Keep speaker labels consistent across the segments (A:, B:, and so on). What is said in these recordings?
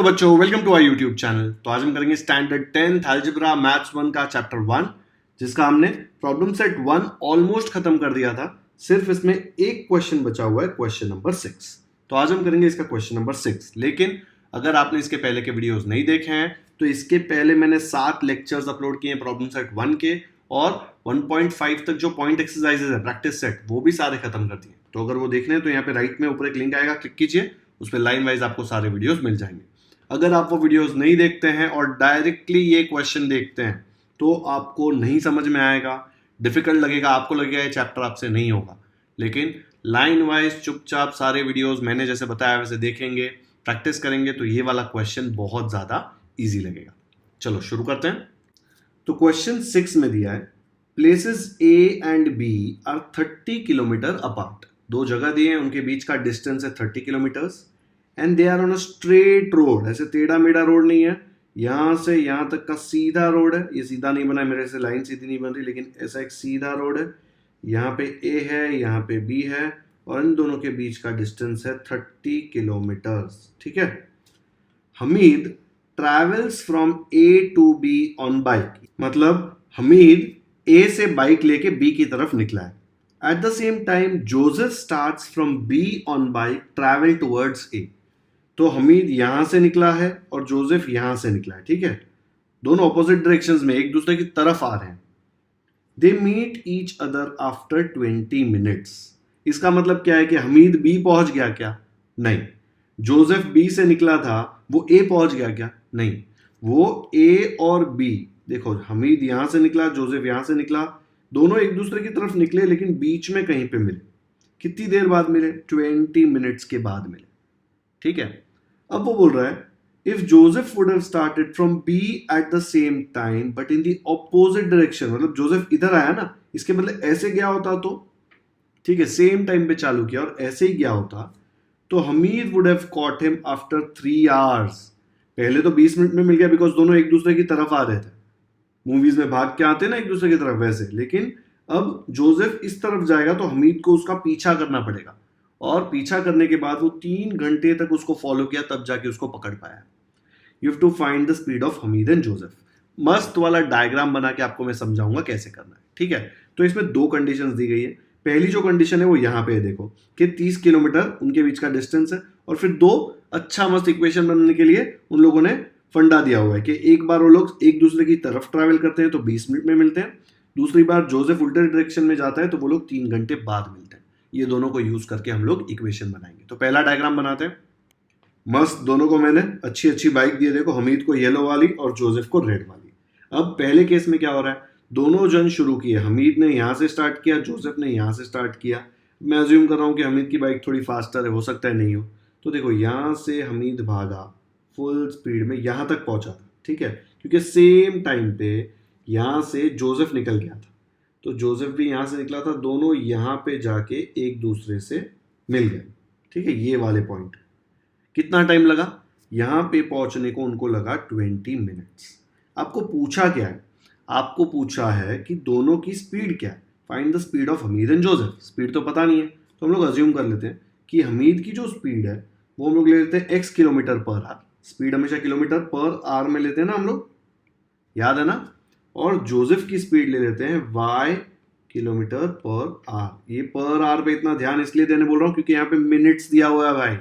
A: Hello बच्चों, welcome to our YouTube channel. तो आज हम करेंगे स्टैंडर्ड 10th अलजेब्रा मैथ्स 1 का चैप्टर 1, जिसका हमने प्रॉब्लम सेट 1 ऑलमोस्ट खत्म कर दिया था। सिर्फ इसमें एक क्वेश्चन बचा हुआ है, क्वेश्चन नंबर 6। तो आज हम करेंगे इसका क्वेश्चन नंबर 6। लेकिन अगर आपने इसके पहले के वीडियोस नहीं देखे हैं तो इसके पहले मैंने 7 लेक्चर्स अपलोड किए हैं प्रॉब्लम सेट 1 के, और 1.5 तक जो पॉइंट एक्सरसाइजेज है प्रैक्टिस सेट, वो भी सारे खत्म कर दिए। तो अगर वो देखने हैं तो यहाँ पे राइट में ऊपर एक लिंक आएगा, क्लिक कीजिए, उस पर लाइन वाइज आपको सारे वीडियोस मिल जाएंगे। अगर आप वो वीडियोस नहीं देखते हैं और डायरेक्टली ये क्वेश्चन देखते हैं तो आपको नहीं समझ में आएगा, डिफिकल्ट लगेगा, आपको लगेगा ये चैप्टर आपसे नहीं होगा। लेकिन लाइन वाइज चुपचाप सारे वीडियोस मैंने जैसे बताया वैसे देखेंगे, प्रैक्टिस करेंगे तो ये वाला क्वेश्चन बहुत ज़्यादा ईजी लगेगा। चलो शुरू करते हैं। तो क्वेश्चन 6 में दिया है, places A and B are 30 kilometre apart. दो जगह दिए हैं, उनके बीच का डिस्टेंस है 30 kilometres, and they are on a straight road. ऐसे टेढ़ा मेढ़ा रोड नहीं है, यहां से यहां तक का सीधा रोड है। ये सीधा नहीं बना है, मेरे से लाइन सीधी नहीं बन रही, लेकिन ऐसा एक सीधा रोड है। यहाँ पे ए है, यहाँ पे बी है, और इन दोनों के बीच का डिस्टेंस है 30 किलोमीटर्स। ठीक है। Hamid travels from A to B on bike. मतलब हमीद ए से बाइक लेके बी की तरफ निकला है। Eight the same time Joseph starts from B on bike travel towards a. तो हमीद यहां से निकला है और जोसेफ यहां से निकला है। ठीक है, दोनों ऑपोजिट डायरेक्शंस में एक दूसरे की तरफ आ रहे हैं। They meet each other after 20 minutes. इसका मतलब क्या है कि हमीद बी पहुंच गया क्या? नहीं। जोसेफ बी से निकला था, वो ए पहुंच गया क्या? नहीं। वो ए और बी, देखो हमीद यहां से निकला, जोसेफ यहां से निकला, दोनों एक दूसरे की तरफ निकले, लेकिन बीच में कहीं पे मिले। कितनी देर बाद मिले? 20 मिनट्स के बाद मिले। ठीक है। अब वो बोल रहा है, if Joseph would have started from B at the same time but in the opposite direction. मतलब जोसेफ इधर आया ना, इसके बदले ऐसे गया होता तो, ठीक है, सेम टाइम पे चालू किया और ऐसे ही गया होता, तो Hamid would have caught him after 3 hours. पहले तो 20 मिनट में मिल गया, बिकॉज दोनों एक दूसरे की तरफ आ रहे थे। मूवीज में भाग के आते हैं ना एक दूसरे की तरफ, वैसे। लेकिन अब जोसेफ इस तरफ जाएगा तो हमीद को उसका पीछा करना पड़ेगा, और पीछा करने के बाद वो 3 घंटे तक उसको फॉलो किया, तब जाके उसको पकड़ पाया। You have to find the speed of Hamid and Joseph. मस्त वाला डायग्राम बना के आपको मैं समझाऊंगा कैसे करना है। ठीक है। तो इसमें 2 कंडीशंस दी गई है। पहली जो कंडीशन है वो यहाँ पे है, देखो कि 30 किलोमीटर उनके बीच का डिस्टेंस है, और फिर 2 अच्छा मस्त इक्वेशन बनने के लिए उन लोगों ने फंडा दिया हुआ है कि एक बार वो लोग एक दूसरे की तरफ ट्रैवल करते हैं तो 20 मिनट में मिलते हैं, दूसरी बार जोसेफ उल्टे डायरेक्शन में जाता है तो वो लोग 3 घंटे बाद मिलते हैं। ये दोनों को यूज करके हम लोग इक्वेशन बनाएंगे। तो पहला डायग्राम बनाते हैं। मस्त, दोनों को मैंने अच्छी अच्छी बाइक दी है, देखो हमीद को येलो वाली और जोसेफ को रेड वाली। अब पहले केस में क्या हो रहा है, दोनों जन शुरू किए, हमीद ने यहां से स्टार्ट किया, जोसेफ ने यहां से स्टार्ट किया। मैं अज्यूम कर रहा हूं कि हमीद की बाइक थोड़ी फास्टर है, हो सकता है नहीं हो। तो देखो यहां से हमीद भागा फुल स्पीड में, यहां तक पहुंचा था। ठीक है, क्योंकि सेम टाइम पे यहां से जोसेफ निकल गया था, तो जोसेफ भी यहां से निकला था, दोनों यहां पे जाके एक दूसरे से मिल गए। ठीक है, ये वाले पॉइंट। कितना टाइम लगा यहां पे पहुंचने को? उनको लगा 20 मिनट्स। आपको पूछा क्या है? आपको पूछा है कि दोनों की स्पीड क्या है। Find the speed of Hamid and Joseph. Speed तो पता नहीं है, तो हम लोग अज्यूम कर लेते हैं कि हमीद की जो स्पीड है वो हम लोग ले लेते हैं x kilometre per our. Speed हमेशा किलोमीटर पर आवर में लेते हैं ना हम लोग, याद है ना। और जोसेफ की स्पीड ले लेते हैं y किलोमीटर पर आवर। ये पर आवर पे इतना ध्यान इसलिए देने बोल रहा हूं क्योंकि यहाँ पे मिनट्स दिया हुआ है भाई,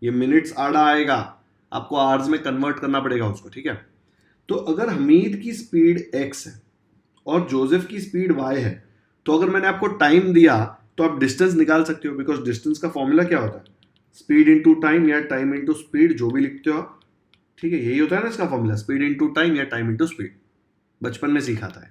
A: ये मिनट्स आड़ा आएगा, आपको आवर्स में कन्वर्ट करना पड़ेगा उसको। ठीक है। तो अगर हमीद की स्पीड x है और जोसेफ की स्पीड y है, तो अगर मैंने आपको टाइम दिया तो आप डिस्टेंस निकाल सकते हो, बिकॉज डिस्टेंस का फॉर्मूला क्या होता है? स्पीड इंटू टाइम या टाइम इंटू स्पीड, जो भी लिखते हो आप। ठीक है, यही होता है ना इसका फॉर्मूला, स्पीड इंटू टाइम या टाइम इंटू स्पीड। बचपन में सीखा था।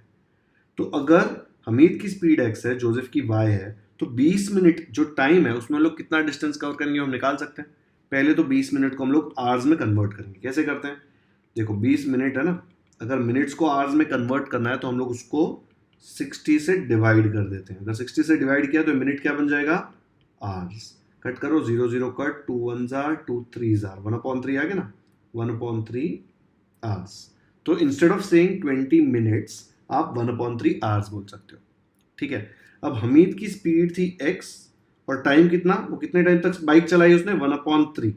A: तो अगर हमीद की स्पीड x है, जोसेफ की y है, तो 20 मिनट जो टाइम है उसमें लोग कितना डिस्टेंस कवर करेंगे हम निकाल सकते हैं। पहले तो 20 मिनट को हम लोग आवर्स में कन्वर्ट करेंगे। कैसे करते हैं? देखो 20 मिनट है ना, अगर मिनट्स को आवर्स में कन्वर्ट करना है तो हम लोग उसको 60 से डिवाइड कर देते हैं। अगर 60 से डिवाइड किया तो मिनट क्या बन जाएगा? आवर्स। कट करो, 0 0 कट, 2 1 जार, 2 3 जार, 1/3 आ गया ना, 1/3 आवर्स। तो इंस्टेड ऑफ सेइंग 20 मिनट्स आप 1/3 आवर्स बोल सकते हो। ठीक है। अब हमीद की स्पीड थी x और टाइम कितना, वो कितने टाइम तक बाइक चलाई उसने? 1/3।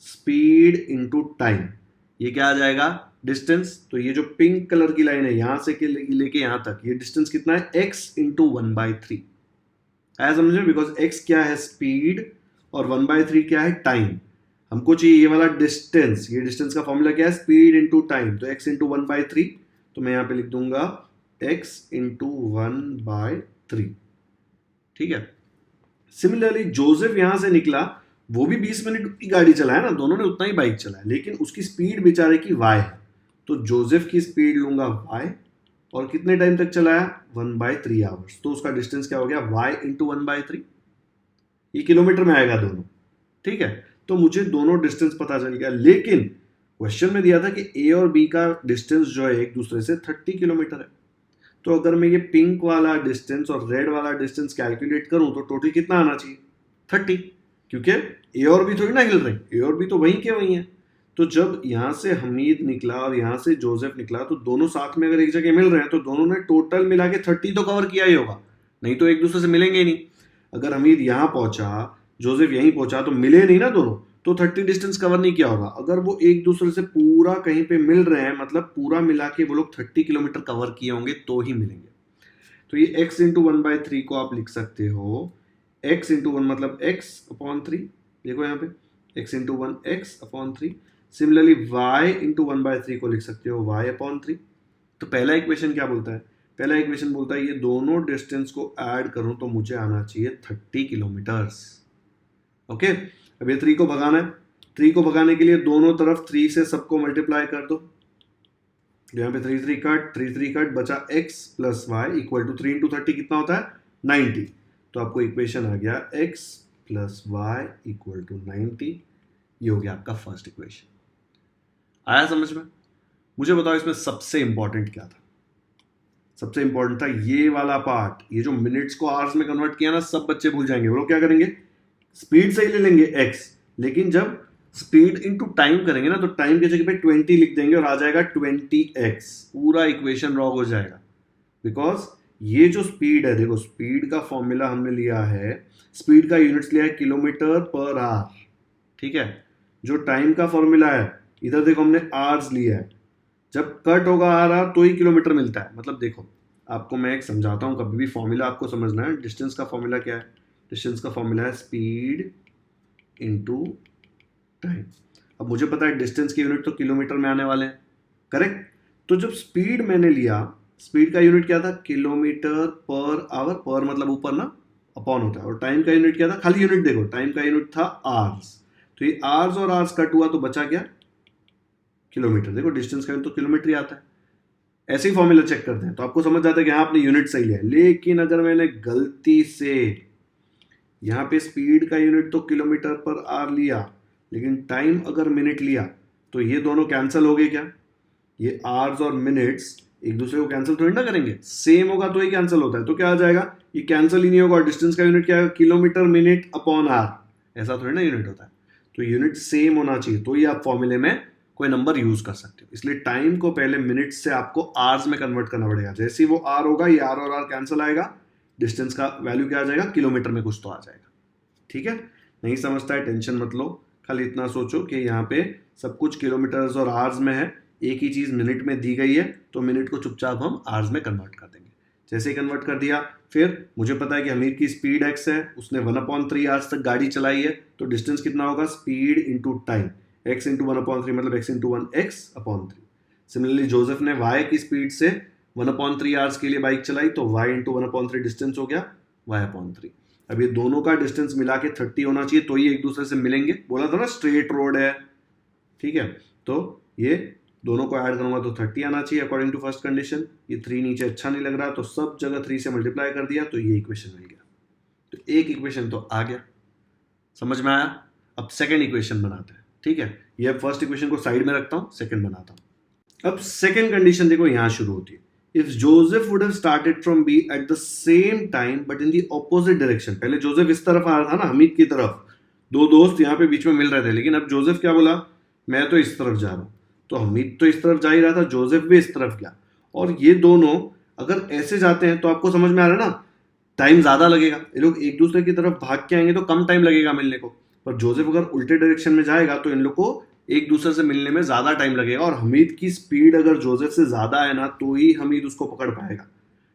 A: स्पीड इंटू टाइम, ये क्या आ जाएगा डिस्टेंस। तो ये जो पिंक कलर की लाइन है यहां से लेके यहां तक, ये डिस्टेंस कितना है x इंटू 1/3। आया समझ में, बिकॉज x क्या है स्पीड और 1/3 क्या है टाइम। हमको चाहिए ये वाला डिस्टेंस, ये डिस्टेंस का फॉर्मूला क्या है स्पीड इंटू टाइम, तो x इंटू 1/3, तो मैं यहां पे लिख दूंगा x इंटू 1/3। ठीक है। सिमिलरली जोसेफ यहां से निकला, वो भी 20 मिनट की गाड़ी चलाया ना, दोनों ने उतना ही बाइक चलाया, लेकिन उसकी स्पीड बेचारे की y है, तो जोसेफ की स्पीड लूंगा y, और कितने टाइम तक चलाया 1/3 आवर्स, तो उसका डिस्टेंस क्या हो गया y इंटू 1/3, ये किलोमीटर में आएगा दोनों। ठीक है, तो मुझे दोनों डिस्टेंस पता चल गया, लेकिन क्वेश्चन में दिया था कि ए और बी का डिस्टेंस जो है एक दूसरे से 30 किलोमीटर है। तो अगर मैं ये पिंक वाला डिस्टेंस और रेड वाला डिस्टेंस कैलकुलेट करूं तो टोटल कितना आना चाहिए 30, क्योंकि ए और बी थोड़ी ना हिल रहे, ए और बी तो वहीं के वहीं है। तो जब यहां से हमीद निकला और यहां से जोसेफ निकला, तो दोनों साथ में अगर एक जगह मिल रहे हैं तो दोनों ने टोटल मिला के 30 तो कवर किया ही होगा, नहीं तो एक दूसरे से मिलेंगे ही नहीं। अगर हमीद यहां पहुंचा, जोसेफ यहीं पहुंचा, तो मिले नहीं ना दोनों, तो 30 डिस्टेंस कवर नहीं किया होगा। अगर वो एक दूसरे से पूरा कहीं पे मिल रहे हैं, मतलब पूरा मिला के वो लोग 30 किलोमीटर कवर किए होंगे तो ही मिलेंगे। तो ये x इंटू 1/3 को आप लिख सकते हो x इंटू 1 मतलब x अपॉन 3, देखो यहाँ पे x into 1 x upon 3। Similarly y into 1/3 को लिख सकते हो y अपॉन 3। तो पहला इक्वेशन क्या बोलता है, पहला इक्वेशन बोलता है ये दोनों डिस्टेंस को ऐड करूं तो मुझे आना चाहिए 30 किलोमीटर्स। ओके, अब ये 3 को भगाना है, 3 को भगाने के लिए दोनों तरफ 3 से सबको मल्टीप्लाई कर दो, यहाँ पे 3 3 कट, बचा x plus y equal to 3 into 30 कितना होता है 90। तो आपको इक्वेशन आ गया x plus y equal to 90, ये हो गया आपका फर्स्ट इक्वेशन। आया समझ में? मुझे बताओ इसमें सबसे इंपॉर्टेंट क्या था। सबसे इंपॉर्टेंट था ये वाला पार्ट, ये जो मिनट्स को आवर्स में कन्वर्ट किया ना, सब बच्चे भूल जाएंगे। वो लोग क्या करेंगे, स्पीड से ही ले लेंगे x, लेकिन जब स्पीड इंटू टाइम करेंगे ना, तो टाइम की जगह पे 20 लिख देंगे और आ जाएगा 20x, पूरा इक्वेशन रॉन्ग हो जाएगा। बिकॉज ये जो स्पीड है, देखो स्पीड का फॉर्मूला हमने लिया है, स्पीड का यूनिट्स लिया है किलोमीटर पर आवर। ठीक है, जो टाइम का फॉर्मूला है इधर देखो हमने आवर्स लिया है, जब कट होगा आर तो ही किलोमीटर मिलता है। मतलब देखो आपको मैं एक समझाता हूँ, कभी भी फॉर्मूला आपको समझना है। डिस्टेंस का फॉर्मूला क्या है, डिस्टेंस का फॉर्मूला है स्पीड इंटू टाइम। अब मुझे पता है डिस्टेंस के यूनिट तो किलोमीटर में आने वाले हैं, करेक्ट। तो जब स्पीड मैंने लिया, स्पीड का यूनिट क्या था किलोमीटर पर आवर, पर मतलब ऊपर ना अपॉन होता है, और टाइम का यूनिट क्या था, खाली यूनिट देखो, टाइम का यूनिट था आवर्स। तो ये आवर्स और आवर्स कट हुआ तो बचा क्या किलोमीटर। देखो डिस्टेंस का यूनिट तो किलोमीटर ही आता है। ऐसे ही फॉर्मूला चेक करते हैं तो आपको समझ जाता है कि हाँ आपने यूनिट सही लिया है। लेकिन अगर मैंने गलती से यहाँ पे स्पीड का यूनिट तो किलोमीटर पर आवर लिया, लेकिन टाइम अगर मिनट लिया, तो ये दोनों कैंसिल हो गए क्या, ये आवर्स और मिनट्स एक दूसरे को कैंसिल थोड़ी ना करेंगे, सेम होगा तो ही कैंसिल होता है। तो क्या आ जाएगा, ये कैंसिल ही नहीं होगा। और डिस्टेंस का यूनिट क्या है किलोमीटर मिनट अपॉन आवर, ऐसा थोड़ी ना यूनिट होता है। तो यूनिट सेम होना चाहिए तो ही आप फॉर्मूले में कोई नंबर यूज कर सकते हो। इसलिए टाइम को पहले मिनट से आपको आवर्स में कन्वर्ट करना पड़ेगा। जैसे ही वो आर होगा, ये आर और आर कैंसिल आएगा, डिस्टेंस का वैल्यू क्या आ जाएगा किलोमीटर में कुछ तो आ जाएगा। ठीक है, नहीं समझता है टेंशन मत लो, खाली इतना सोचो कि यहाँ पे सब कुछ किलोमीटर्स और आवर्स में है, एक ही चीज मिनट में दी गई है, तो मिनट को चुपचाप हम आवर्स में कन्वर्ट कर देंगे। जैसे ही कन्वर्ट कर दिया, फिर मुझे पता है कि हमीद की स्पीड x है, उसने 1/3 आवर्स तक गाड़ी चलाई है, तो डिस्टेंस कितना होगा speed into time, x into 1/3 मतलब x into 1 x upon 3। Similarly Joseph ने y की स्पीड से 1/3 आवर्स के लिए बाइक चलाई, तो y इंटू 1/3 डिस्टेंस हो गया y/3। अब ये दोनों का डिस्टेंस मिला के 30 होना चाहिए तो ये एक दूसरे से मिलेंगे। बोला था ना स्ट्रेट रोड है, ठीक है। तो ये दोनों को ऐड करूंगा तो 30 आना चाहिए अकॉर्डिंग टू फर्स्ट कंडीशन। ये 3 नीचे अच्छा नहीं लग रहा, तो सब जगह 3 से मल्टीप्लाई कर दिया, तो ये इक्वेशन मिल गया। तो एक इक्वेशन तो आ गया, समझ में आया। अब सेकेंड इक्वेशन बनाते हैं, ठीक है। ये फर्स्ट इक्वेशन को साइड में रखता हूं, सेकेंड बनाता हूं। अब सेकेंड कंडीशन देखो यहां शुरू होती है, if Joseph would have started from B at the same time but in the opposite direction. पहले जोसेफ इस तरफ आ रहा था ना, हमीद की तरफ, दो दोस्त यहाँ पे बीच में मिल रहे थे, लेकिन अब जोसेफ क्या बोला, मैं तो इस तरफ जा रहा हूं। तो हमीद तो इस तरफ जा ही रहा था, जोसेफ भी इस तरफ गया, और ये दोनों अगर ऐसे जाते हैं तो आपको समझ में आ रहा है ना, टाइम ज्यादा लगेगा। ये लोग एक दूसरे की तरफ भाग के आएंगे तो कम टाइम लगेगा मिलने को। पर जोसेफ अगर उल्टे डायरेक्शन में जाएगा तो इन लोग को एक दूसरे से मिलने में ज्यादा टाइम लगेगा, और हमीद की स्पीड अगर जोसेफ से ज्यादा है ना तो ही हमीद उसको पकड़ पाएगा,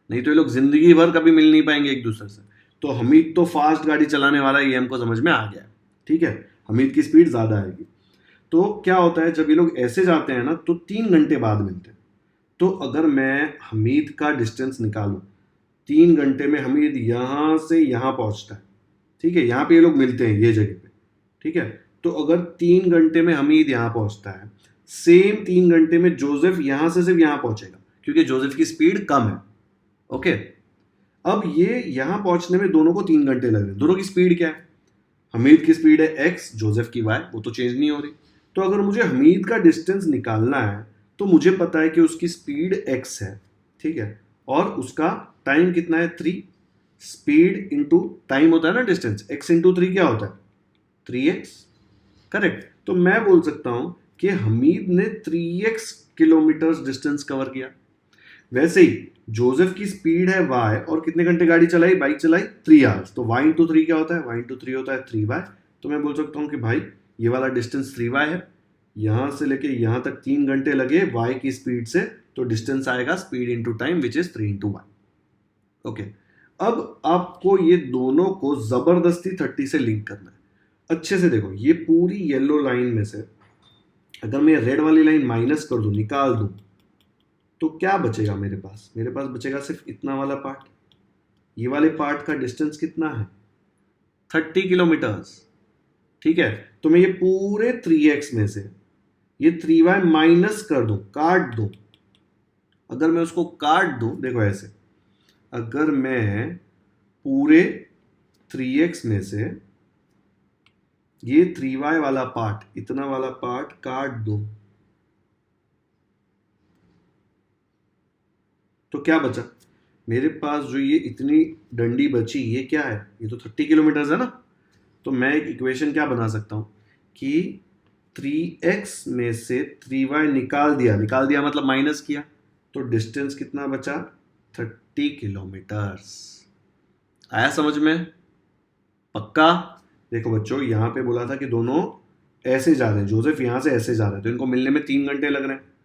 A: नहीं तो ये लोग जिंदगी भर कभी मिल नहीं पाएंगे एक दूसरे से। तो हमीद तो फास्ट गाड़ी चलाने वाला है, ये हमको समझ में आ गया। ठीक है, हमीद की स्पीड ज्यादा आएगी। तो क्या होता है जब ये लोग ऐसे जाते हैं ना तो 3 घंटे बाद मिलते हैं। तो अगर मैं हमीद का डिस्टेंस निकालूं, 3 घंटे में हमीद यहां से यहां पहुंचता है, ठीक है, यहाँ पे ये लोग मिलते हैं ये जगह पे, ठीक है। तो अगर 3 घंटे में हमीद यहाँ पहुंचता है, सेम 3 घंटे में जोसेफ यहां से सिर्फ यहाँ पहुंचेगा, क्योंकि जोसेफ की स्पीड कम है। ओके, अब ये यहां पहुंचने में दोनों को 3 घंटे लग रहे हैं। दोनों की स्पीड क्या है? हमीद की स्पीड है x, जोसेफ की y, वो तो चेंज नहीं हो रही। तो अगर मुझे हमीद का डिस्टेंस निकालना है तो मुझे पता है कि उसकी स्पीड x है, ठीक है, और उसका टाइम कितना है 3। स्पीड इंटू टाइम होता है ना डिस्टेंस, x इंटू 3 क्या होता है 3x, करेक्ट। तो मैं बोल सकता हूं कि हमीद ने 3x किलोमीटर डिस्टेंस कवर किया। वैसे ही जोसेफ की स्पीड है y, और कितने घंटे गाड़ी चलाई, बाइक चलाई 3 आवर्स। तो y इंटू 3 क्या होता है, y इंटू 3 होता है 3y। तो मैं बोल सकता हूँ कि भाई ये वाला डिस्टेंस 3y है, यहां से लेके यहां तक 3 घंटे लगे y की स्पीड से, तो डिस्टेंस आएगा speed into time which is 3 into y। Okay, अब आपको ये दोनों को जबरदस्ती 30 से लिंक करना है। अच्छे से देखो, ये पूरी येलो लाइन में से अगर मैं रेड वाली लाइन माइनस कर दूं, निकाल दूं, तो क्या बचेगा मेरे पास? मेरे पास बचेगा सिर्फ इतना वाला पार्ट। ये वाले पार्ट का डिस्टेंस कितना है 30 किलोमीटर्स, ठीक है। तो मैं ये पूरे 3x में से ये 3y माइनस कर दूं, काट दूं। अगर मैं उसको काट दूं, देखो ऐसे, अगर मैं पूरे 3x में से ये 3y वाला पार्ट, इतना वाला पार्ट काट दूं, तो क्या बचा मेरे पास? जो ये इतनी डंडी बची, ये क्या है? ये तो 30 किलोमीटर है ना। तो मैं एक इक्वेशन क्या बना सकता हूं कि 3x में से 3y निकाल दिया मतलब माइनस किया, तो डिस्टेंस कितना बचा 30 किलोमीटर्स। आया समझ में? पक्का? देखो बच्चों, यहां पे बोला था कि दोनों ऐसे जा रहे हैं, जोसेफ यहां से ऐसे जा रहे हैं, तो इनको मिलने में 3 घंटे लग रहे हैं।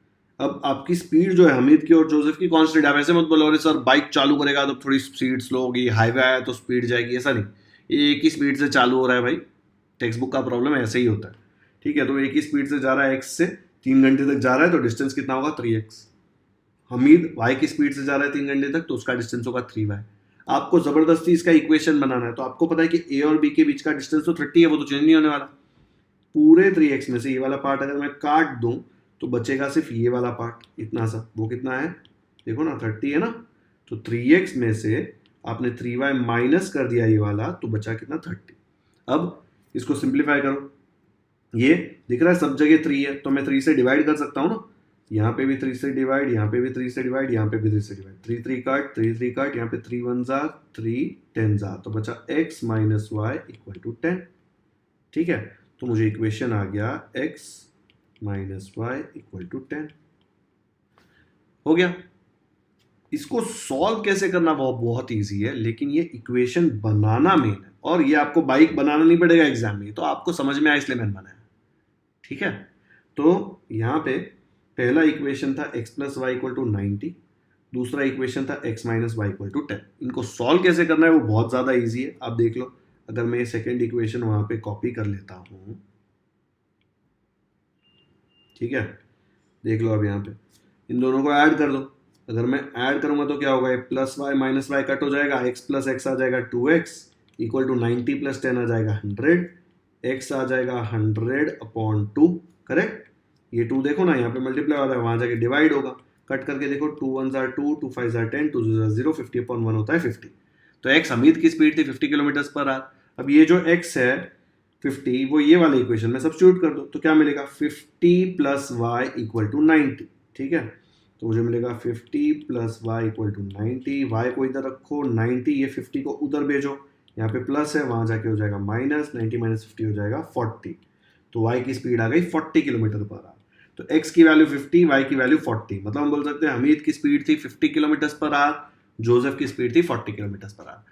A: अब आपकी स्पीड जो है हमीद की और जोसेफ की कांस्टेंट, आप ऐसे मत बोलो अरे सर बाइक चालू करेगा तो थोड़ी स्पीड स्लो होगी, हाईवे आया तो स्पीड जाएगी, ऐसा नहीं। ये एक ही स्पीड से चालू हो रहा है भाई, टेक्स्ट बुक का प्रॉब्लम ऐसे ही होता है, ठीक है। तो एक ही स्पीड से जा रहा है x से, 3 घंटे तक जा रहा है, तो डिस्टेंस कितना होगा 3x। हमीद y की स्पीड से जा रहा है 3 घंटे तक, तो उसका डिस्टेंस होगा 3y। आपको जबरदस्ती इसका इक्वेशन बनाना है, तो आपको पता है कि a और b के बीच का डिस्टेंस तो 30 है, वो तो चेंज नहीं होने वाला। पूरे 3x में से ये वाला पार्ट अगर मैं काट दूं तो बचेगा सिर्फ ये वाला पार्ट, इतना सा। वो कितना है देखो ना, 30 है ना। तो 3x में से आपने 3y माइनस कर दिया ये वाला, तो बचा कितना 30। अब इसको सिंप्लीफाई करो, ये दिख रहा है सब जगह 3 है, तो मैं 3 से डिवाइड कर सकता हूँ ना। यहाँ पे भी 3 से डिवाइड, यहाँ पे भी 3 से डिवाइड, यहाँ पे भी 3 से डिवाइड, 3 3 कट, 3 3 कट, यहाँ पे 3 1 जार 3 10 जार, तो बचा x minus y equal to 10। ठीक है, तो मुझे इक्वेशन आ गया x minus y equal to 10। हो गया। इसको सॉल्व कैसे करना वो बहुत ईजी है, लेकिन ये इक्वेशन बनाना मेन है, और ये आपको बाइक बनाना नहीं पड़ेगा एग्जाम में, तो आपको समझ में आया इसलिए मैंने बनाया। ठीक है, तो यहाँ पे पहला इक्वेशन था x plus y equal to 90, दूसरा इक्वेशन था x minus y equal to 10। इनको सॉल्व कैसे करना है वो बहुत ज़्यादा ईजी है, आप देख लो। अगर मैं सेकेंड इक्वेशन वहाँ पे कॉपी कर लेता हूँ, ठीक है, देख लो। अब यहाँ पे इन दोनों को ऐड कर दो। अगर मैं ऐड करूंगा तो क्या होगा, plus y minus y cut हो जाएगा, x प्लस एक्स आ जाएगा 2x इक्वल टू 90 प्लस 10 आ जाएगा 100, x आ जाएगा 100/2, करेक्ट। ये 2 देखो ना यहाँ पे मल्टीप्लाई हो रहा है, वहाँ जाके डिवाइड होगा। कट करके देखो, 2 1 जार 2, 2 5 जार 10, 2 0 0, 50/1 होता है 50। तो x हमीद की स्पीड थी 50 किलोमीटर पर आवर। अब ये जो x है 50, वो ये वाले इक्वेशन में सब्स्टिट्यूट कर दो, तो क्या मिलेगा 50 प्लस वाई इक्वल टू 90। ठीक है, तो मुझे मिलेगा 50 plus y equal to 90। Y को इधर रखो, 90 ये 50 को उधर भेजो, यहाँ पे प्लस है, वहाँ जाके हो जाएगा माइनस, 90 माइनस 50 हो जाएगा 40। तो वाई की स्पीड आ गई 40 किलोमीटर पर आवर। तो एक्स की वैल्यू 50, वाई की वैल्यू 40, मतलब हम बोल सकते हैं हमीद की स्पीड थी 50 किलोमीटर पर आवर, जोसेफ की स्पीड थी 40 किलोमीटर पर आवर।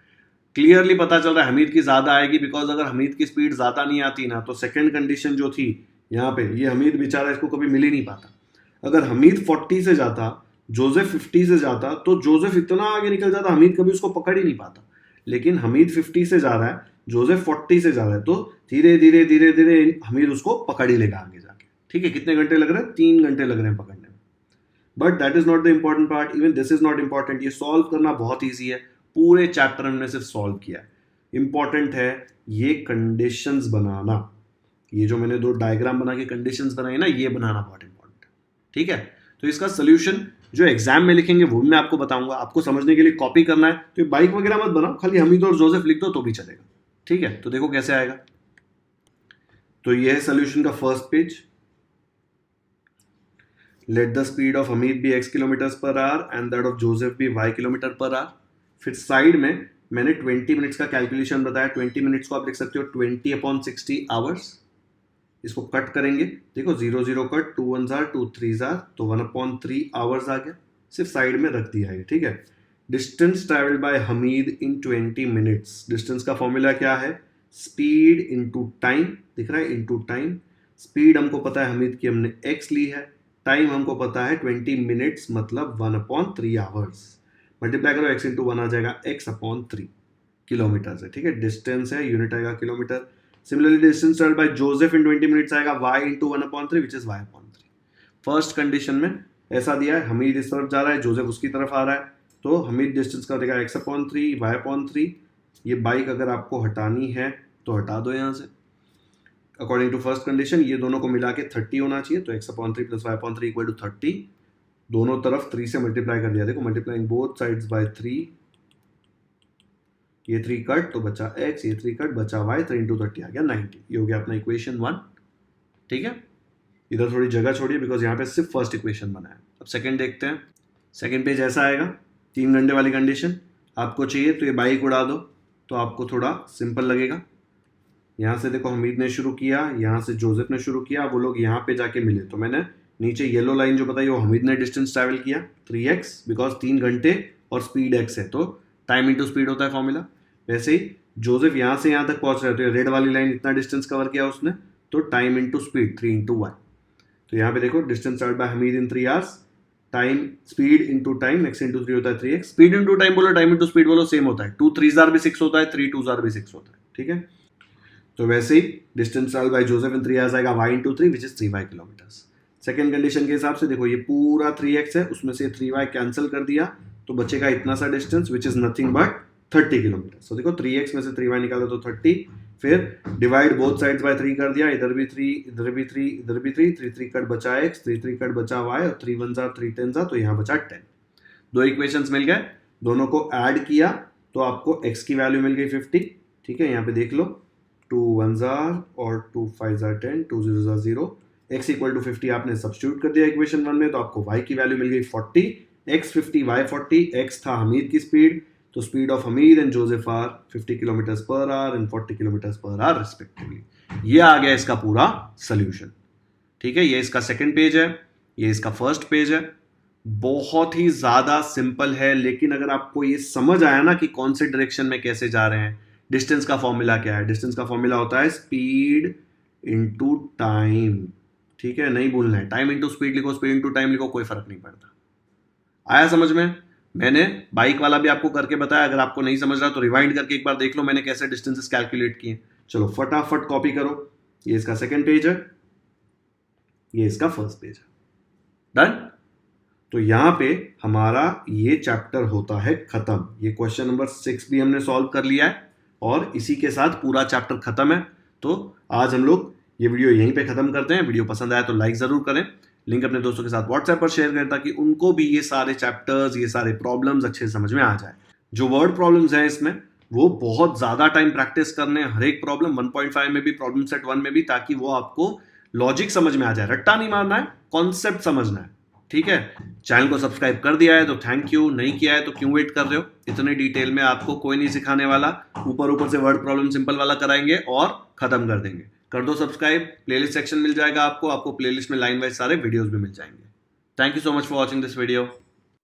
A: क्लियरली पता चल रहा है हमीद की ज्यादा आएगी, बिकॉज अगर हमीद की स्पीड ज्यादा नहीं आती ना तो सेकंड कंडीशन जो थी यहाँ पे, ये हमीद बेचारा इसको कभी मिल ही नहीं पाता। अगर हमीद 40 से जाता, जोसेफ 50 से जाता, तो जोसेफ इतना आगे निकल जाता हमीद कभी उसको पकड़ ही नहीं पाता। लेकिन हमीद 50 से जा रहा है, जोसेफ 40 से जा रहा है, तो धीरे धीरे धीरे धीरे हमीद उसको पकड़ ही लेगा आगे जाके। ठीक है, कितने घंटे लग रहे हैं? 3 घंटे लग रहे हैं पकड़ने में। But that is not the important part, even this is not important. ये सॉल्व करना बहुत ईजी है, पूरे चैप्टर हमने सिर्फ सॉल्व किया है। इंपॉर्टेंट है ये कंडीशंस बनाना, ये जो मैंने 2 डायग्राम बना के कंडीशंस बनाई ना, ये बनाना बहुत इंपॉर्टेंट है। ठीक है, तो इसका सोल्यूशन जो एग्जाम में लिखेंगे वो भी मैं आपको बताऊंगा। आपको समझने के लिए कॉपी करना है तो बाइक वगैरह मत बनाओ, खाली हमीद और जोसेफ लिख दो तो भी चलेगा। ठीक है, तो देखो कैसे आएगा। तो ये है सोल्यूशन का first page. Let the speed of Hamid be x kilometres per hour and that of Joseph be y kilometre per hour. फिर साइड में मैंने 20 मिनट्स का कैलकुलेशन बताया। 20 मिनट्स को आप लिख सकते हो 20/60 आवर्स। इसको कट करेंगे, देखो 0 0 कट, 2 1 जार 2 3 जार, तो 1/3 आवर्स आ गया। सिर्फ साइड में रख दिया है। ठीक है, distance travelled by Hamid in 20 minutes. Distance का फॉर्मूला क्या है? स्पीड इनटू टाइम, दिख रहा है, इनटू टाइम। स्पीड हमको पता है हमीद की, हमने x ली है। टाइम हमको पता है 20 मिनट्स मतलब 1/3 आवर्स। मल्टीप्लाई करो, x इंटू 1 आ जाएगा x/3 किलोमीटर से। ठीक है, डिस्टेंस है, यूनिट आएगा kilometre. Similarly distance travelled by Joseph in 20 minutes आएगा y into 1/3 which is y/3। First condition में ऐसा दिया है, हमीद इस तरफ जा रहा है, जोसेफ उसकी तरफ आ रहा है, तो हमीद डिस्टेंस का देगा x/3 y/3। ये बाइक अगर आपको हटानी है तो हटा दो यहाँ से। अकॉर्डिंग टू फर्स्ट कंडीशन ये दोनों को मिला के 30 होना चाहिए, तो x/3 plus y/3 equal to 30। दोनों तरफ 3 से मल्टीप्लाई कर दिया, देखो मल्टीप्लाइंग बोथ साइड्स बाय 3। ये 3 कट तो बचा x, ये 3 कट बचा y, 3 इंटू 30 आ गया 90। ये हो गया अपना इक्वेशन 1। ठीक है, इधर थोड़ी जगह छोड़िए बिकॉज यहाँ पे सिर्फ फर्स्ट इक्वेशन बना है। अब सेकंड देखते हैं। सेकंड पेज ऐसा आएगा, 3 घंटे वाली कंडीशन आपको चाहिए, तो ये बाइक उड़ा दो तो आपको थोड़ा सिंपल लगेगा। यहाँ से देखो हमीद ने शुरू किया, यहाँ से जोसेफ ने शुरू किया, वो लोग यहाँ पे जाके मिले, तो मैंने नीचे येलो लाइन जो बताई वो हमीद ने डिस्टेंस ट्रैवल किया 3x, बिकॉज 3 घंटे और स्पीड x है, तो टाइम इंटू स्पीड होता है फॉर्मूला। वैसे ही जोसेफ यहाँ से यहाँ तक पहुँच रहे, तो रेड वाली लाइन इतना डिस्टेंस कवर किया उसने, तो time into speed 3 into y। तो यहाँ पे देखो डिस्टेंस ट्रैवल्ड बाय हमीद इन 3 hours, time speed into time, x into 3 होता है 3x। स्पीड इंटू टाइम बोलो, टाइम इंटू स्पीड बोलो, सेम होता है। 2 3 जार भी 6 होता है, 3 2 जार भी 6 होता है। ठीक है, तो वैसे ही distance travelled by Joseph in 3 hours आएगा y into 3 which is 3y kilometres. Second condition के हिसाब से देखो ये पूरा 3x है, उसमें से 3y कैंसिल कर दिया तो बचेगा इतना सा distance which is nothing but 30 kilometre. तो देखो 3x में से 3y निकालो तो 30, फिर डिवाइड बोथ साइड्स बाय 3 कर दिया, इधर भी 3 इधर भी 3 इधर भी 3, 3 3 कट बचा x, 3 3 कट बचा y, और 3 1 जार 3 10 जार, तो यहाँ बचा 10। दो इक्वेशंस मिल गए, दोनों को ऐड किया तो आपको x की वैल्यू मिल गई 50। ठीक है, यहाँ पे देख लो 2 1 जार और 2 5 जार 10, 2 0 जार 0, x इक्वल टू 50 आपने सब्स्टिट्यूट कर दिया इक्वेशन 1 में, तो आपको y की वैल्यू मिल गई 40। x 50 y 40, x था हमीद की स्पीड, तो speed of Hamid and Joseph are 50 kilometres per hour and 40 kilometres per hour respectively. ये आ गया इसका पूरा सोल्यूशन। ठीक है, ये इसका सेकंड पेज है, ये इसका फर्स्ट पेज है। बहुत ही ज्यादा सिंपल है, लेकिन अगर आपको ये समझ आया ना कि कौन से डायरेक्शन में कैसे जा रहे हैं। डिस्टेंस का फॉर्मूला क्या है? डिस्टेंस का फॉर्मूला होता है स्पीड इंटू टाइम। ठीक है, नहीं भूलना है, टाइम इंटू स्पीड लिखो, स्पीड इंटू टाइम लिखो, कोई फर्क नहीं पड़ता। आया समझ में? मैंने बाइक वाला भी आपको करके बताया, अगर आपको नहीं समझ रहा तो रिवाइंड करके एक बार देख लो मैंने कैसे डिस्टेंसेस कैलकुलेट किए। चलो फटाफट कॉपी करो। ये इसका सेकंड पेज है, ये इसका फर्स्ट पेज है। डन। तो यहां पे हमारा ये चैप्टर होता है खत्म। ये क्वेश्चन नंबर 6 भी हमने सॉल्व कर लिया है और इसी के साथ पूरा चैप्टर खत्म है। तो आज हम लोग ये वीडियो यहीं पे खत्म करते हैं। वीडियो पसंद आया तो लाइक जरूर करें, लिंक अपने दोस्तों के साथ व्हाट्सएप पर शेयर करें ताकि उनको भी ये सारे चैप्टर्स, ये सारे प्रॉब्लम्स अच्छे से समझ में आ जाए। जो वर्ड प्रॉब्लम्स हैं इसमें वो बहुत ज्यादा टाइम प्रैक्टिस करने, हर एक प्रॉब्लम 1.5 में भी, प्रॉब्लम सेट 1 में भी, ताकि वो आपको लॉजिक समझ में आ जाए। रट्टा नहीं मारना है, कॉन्सेप्ट समझना है। ठीक है, चैनल को सब्सक्राइब कर दिया है तो थैंक यू, नहीं किया है तो क्यों वेट कर रहे हो? इतने डिटेल में आपको कोई नहीं सिखाने वाला, ऊपर से वर्ड प्रॉब्लम सिंपल वाला कराएंगे और खत्म कर देंगे। कर दो सब्सक्राइब, प्लेलिस्ट सेक्शन मिल जाएगा आपको प्लेलिस्ट में लाइन वाइज सारे वीडियोस भी मिल जाएंगे। Thank you so much for watching this video.